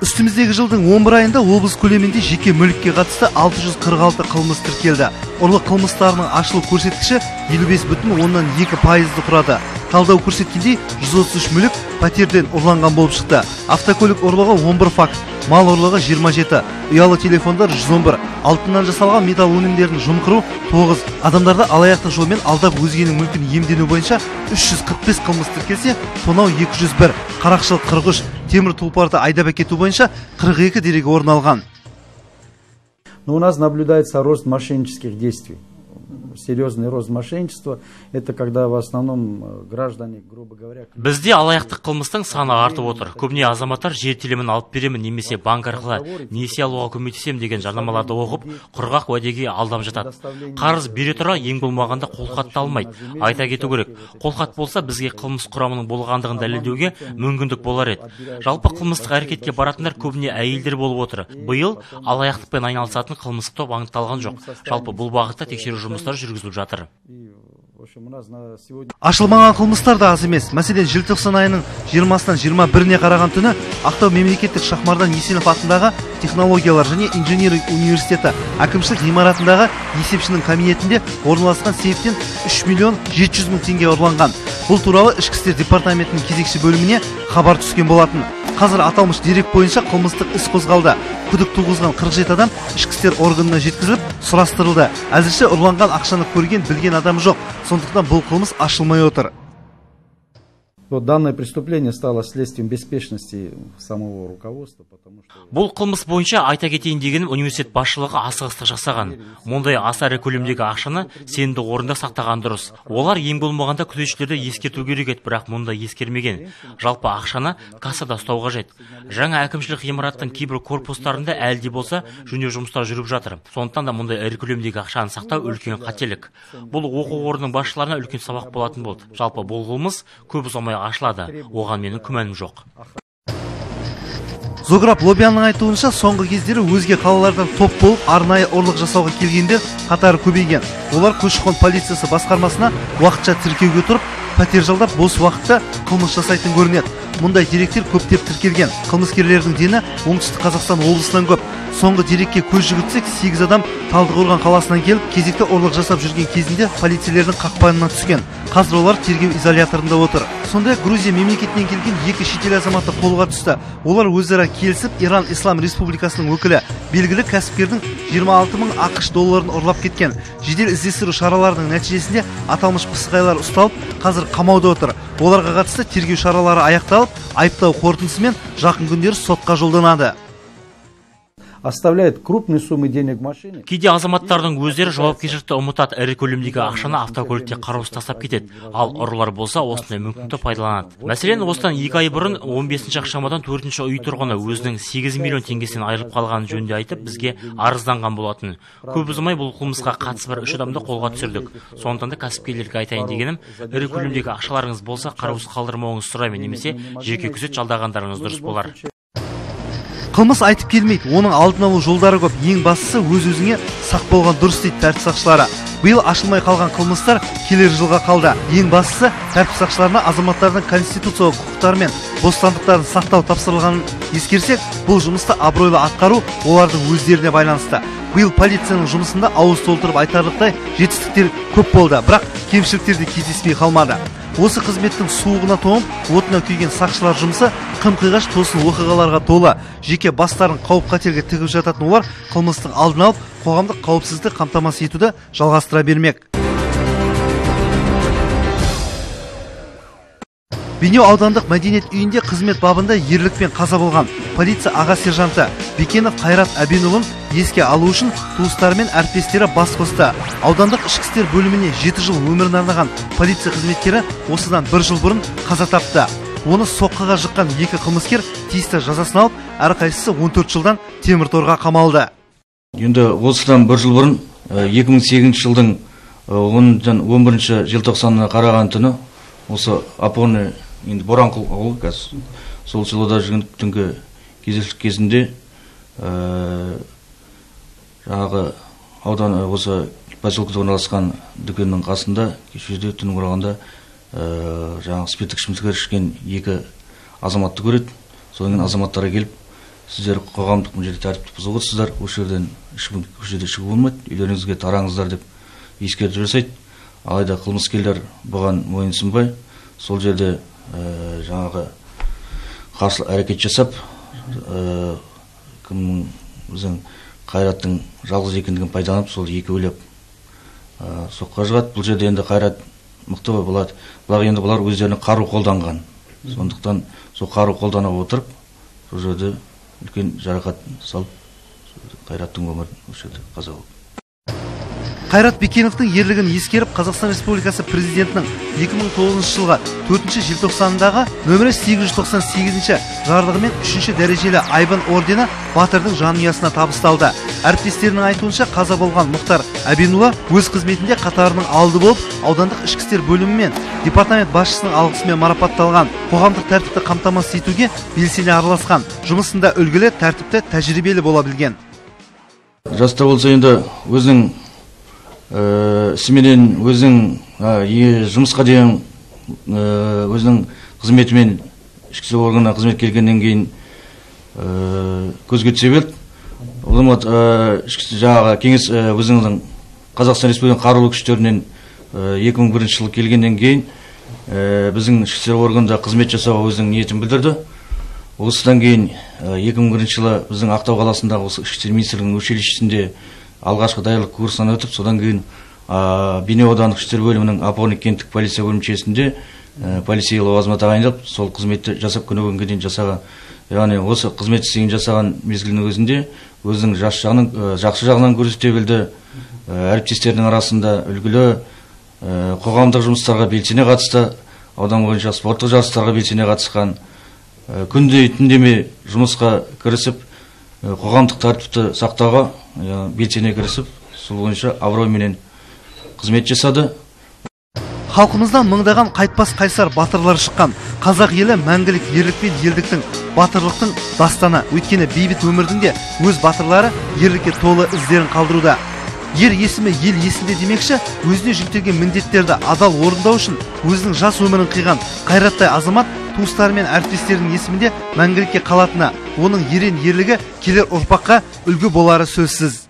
Үстіміздегі жылдың 11 айында облыс көлемінде жеке мүлікке қатысты 646 қылмыс тіркелді. Ұрлық қылмыстарының ашылу көрсеткіші 55,2%-ды құрады. Талдау көрсеткендей 133 мүлік пәтерден ұрланған болып шықты. Автокөлік ұрлығы 11 факт, мал ұрлығы 27, ұялы телефондар 111, алтыннан жасалған металл өнімдерін жымқыру 9, адамдарды алаяқтық жолмен алдап өзгенің мүлкін иемдену бойынша 345 қылмыс тіркелсе, тонау 201, қарақшылық 43, темір тұлпарды айдап әкету бойынша 42 дерегі орын алған. Но у нас наблюдается рост мошеннических действий. Серьезный рост мошенничества – это когда в основном граждане, грубо говоря… Бізде алаяқтық қылмыстың саны артып отыр. Көбіне азаматтар жер телімін алып беремін немесе банк арқылы несие алуға көмектесем деген жарнамаларды оқып, құрғақ уәдеге алдап жатады. Қарыз бере тұра ең болмағанда қолхатты алмайды. Айта кету керек, қолхат болса бізге қылмыс құрамының болғандығын дәлелдеуге мүмкіндік болар еді. Жалпы қылмыстық әрекетке баратындар көбіне әйелдер болып отыр. Биыл алаяқтықпен айналысатын қылмыстық топ анықталған жоқ. Жалпы бұл бағытта тексеру жұмыстары жүргізіліп жатыр. Ашылмаған қылмыстар да аз емес. Мәселен, желтоқсан айының 20-сынан 21-не қараған түні Ақтау мемлекеттік Шахмардан Есенов атындағы технологиялар және инженерлік университеті әкімшілік ғимаратындағы есепшінің кабинетінде орналасқан сейфтен 3,7 миллион теңге ұрланған. Бұл туралы Ішкі істер департаментінің кезекші бөліміне хабар түскен болатын. Қазір аталмыш дерек бойынша қылмыстық іс қозғалды. Күдік туғызған 47 адам ішкі істер органына жеткізіліп, сұрастырылды. Әзірше ұрланған ақшаны көрген, білген адам жоқ. Сондықтан бұл қылмыс ашылмай отыр. Данное преступление стало следствием беспечности самого руководства, потому что… Бұл қылмыс бойынша айта кетейін дегенім университет басшылығы асығыстық жасаған. Мұндай аса ірі көлемдегі ақшаны сенімді орында сақтаған дұрыс. Олар ең болмағанда күзетшілерді ескерту керек еді, бірақ мұнда ескермеген. Жалпы ақшаны кассада ұстау қажет. Жаңа әкімшілік ғимараттың кейбір корпустарында әлде болса жөндеу жұмыстары жүріп жатыр. Сондықтан да мұндай ірі көлемдегі ақшаны сақтау үлкен қателік. Бұл оқу орнының басшыларына үлкен сабақ болатын болды. Жалпы бұл қылмыс көп ұзамай ашылады. Оған менің күмәнім жоқ. Зограб Лобянның айтуынша, соңғы кездері өзге қалалардан топ болып арнайы ұрлық жасауға келгендер қатары көбейген. Олар көші-қон полициясы басқармасына уақытша тіркеуге тұрып, пәтер жалдап бос уақытта қылмыс жасайтын көрінеді. Мұндай деректер көптеп тіркелген. Қылмыскерлердің дені Оңтүстік Қазақстан облысынан көп. Соңғы дерекке көз жүгіртсек, 8 адам Талдықорған қаласынан келіп, кезекті ұрлық жасап жүрген кезінде полицейлердің қақпанына түскен. Қазір олар тергеу изоляторында отыр. Сондай Грузия мемлекетінен келген 2 шетел азаматы қолға түсті. Олар өзара келісіп, Иран Ислам Республикасының өкілі белгілі кәсіпкердің 26.000 ақш долларын ұрлап кеткен. Жедел іздестіру шараларының нәтижесінде аталмыш пысықайлар ұсталып, қазір қамауда отыр. Оларға қатысты тергеу шаралары аяқталып, айыптау қорытындысымен жақын күндері сотқа жолданады. Оставляет крупные суммы денег в машине. Кейде азаматтардың өздері жауапкершілікті ұмытады, ірі көлемдегі ақшаны автокөлікте қараусыз тастап кетеді. Ал ұрылар болса осындай мүмкіндікті пайдаланады. Мәселен, осыдан 2 ай бұрын 15 ақшамадан 4-ші үй тұрғыны өзінің 8 миллион теңгесінен айырылып қалғанын жөнінде айтып, бізге арызданған болатын. Көп ұзамай бұл қылмысқа қатысы бар 3 адамды қолға түсірдік. Сондықтан да кәсіпкерлерге айтайын дегенім, ірі көлемдегі ақшаларыңыз болса қараусыз қалдырмауыңызды сұраймын, немесе жеке күзет жалдағандарыңыз дұрыс болар. Қылмыс айтып келмейді, оның алдын алу жолдары көп. Ең бастысы өз-өзіңе сақ болған дұрыс дейді тәртіп сақшылары. Биыл ашылмай қалған қылмыстар келер жылға қалды. Ең бастысы тәртіп сақшыларына азаматтардың конституциялық құқықтары мен бостандықтарын сақтау тапсырылғанын ескерсек, бұл жұмысты абыройлы атқару олардың өздеріне байланысты. Биыл полицияның жұмысында ауыз толтырып айтарлықтай жетістіктер көп болды, бірақ кемшіліктер де кездеспей қалмады. Осы қызметтің суығына тоңып, отына күйген сақшылар жұмысы қым-қиғаш тосын оқиғаларға толы. Жеке бастарын қауіп-қатерге тігіп жататын олар қылмыстың алдын алып, қоғамдық қауіпсіздікті қамтамасыз етуді жалғастыра бермек. Бейнеу аудандық мәдениет үйінде қызмет бабында ерлікпен қаза болған полиция аға сержанты Бекенов Қайрат Әбенұлын еске алу үшін туыстары мен әріптестері бас қосты. Аудандық ішкі істер бөліміне 7 жыл өмірін арнаған полиция қызметкері осыдан 1 жыл бұрын қаза тапты. Оны соққыға жыққан 2 қылмыскер тиісті жазасын алып, әрқайсысы 14 жылдан темір торға қамалды. Енді осыдан 1 жыл бұрын 2008 жылдың 11 желтоқсанына қараған түні осы Апоны енді Боранқұл ауылы қазір сол селода жүрген түнгі кезекшілік кезінде жаңағы аудан осы поселкеде орналасқан дүкеннің қасында кешеде түн оралғанда жаңағы спирттік ішімдіктер ішкен 2 азаматты көреді. Содан кейін азаматтары келіп сіздер қоғамдық мына жерде тәртіпті бұзып отырсыздар, осы жерден шығуға болмайды, үйлеріңізге тараңыздар деп ескертіп жасайды. Алайда қылмыскерлер бұған мойынсынбай, сол жерде жаңағы қарсы әрекет жасап, кімнің біздің Қайраттың жалғыз екендігін пайдаланып, сол екеулеп соққа жығады. Бұл жерде енді Қайрат мықты болады, бірақ енді бұлар өздерінің қару қолданған. Сондықтан сол қару қолдана отырып, сол жерде үлкен жарақат салып, Қайраттың өмірін осы жерде қаза болды. Қайрат Бекеновтың ерлігін ескеріп, Қазақстан Республикасы президентінің 2009 жылғы 4 желтоқсанындағы нөмірі 898 жарлығымен 3 дәрежелі айбын ордені батырдың жанұясына табысталды. Әріптестерінің айтуынша, қаза болған Мұхтар Әбенұлы өз қызметінде қатарының алды болып, аудандық ішкі істер бөлімі мен департамент басшысының алғысымен марапатталған. Қоғамдық тәртіпті қамтамасыз етуге белсене араласқан, жұмысында үлгілі, тәртіпті, тәжірибелі бола білген. Жаста болса енді өзінің ісіменен, өзінің жұмысқа деген өзінің қызметімен ішкі істер органына қызмет келгеннен кейін көзге түсе берді. Жаңағы кеңес өзінің Қазақстан Республикасының қарулы күштерінен 2001 жылы келгеннен кейін біздің ішкі істер органында қызмет жасауға өзінің ниетін білдірді. Осыдан кейін 2001 жылы біздің Ақтау қаласындағы осы ішкі істер министрлігінің училищесінде алғашқы даярлық курсынан өтіп, содан кейін Бейнеу аудандық ішкі істер бөлімінің Опорный кенттік полиция бөлімшесінде полицей лауазымына тағайындалып, сол қызметті жасап күні бүгінге дейін жасаған. Яғни осы қызмет істеген жасаған мезгілінің өзінде өзінің жақсы жағынан көрсете білді. Әріптестерінің арасында үлгілі қоғамдық жұмыстарға белсене қатысты, аудан бойынша спорттық жарыстарға белсене қатысқан, күнде түндеме жұмысқа кірісіп, қоғамдық тәртіпті сақтауға белсене кірісіп, сол бойынша абыройменен қызмет жасады. Халқымыздан мыңдаған қайтпас қайсар батырлар шыққан. Қазақ елі мәңгілік ерлік пен елдіктің, батырлықтың дастаны. Өйткені бейбіт өмірдің де өз батырлары ерлікке толы іздерін қалдыруда. Ер есімі ел есінде демекші, өзіне жүктелген міндеттерді адал орындау үшін өзінің жас өмірін қиған қайраттай азамат туыстары мен әріптестерінің есімінде мәңгілікке қалатыны, оның ерен ерлігі келер ұрпаққа үлгі болары сөзсіз.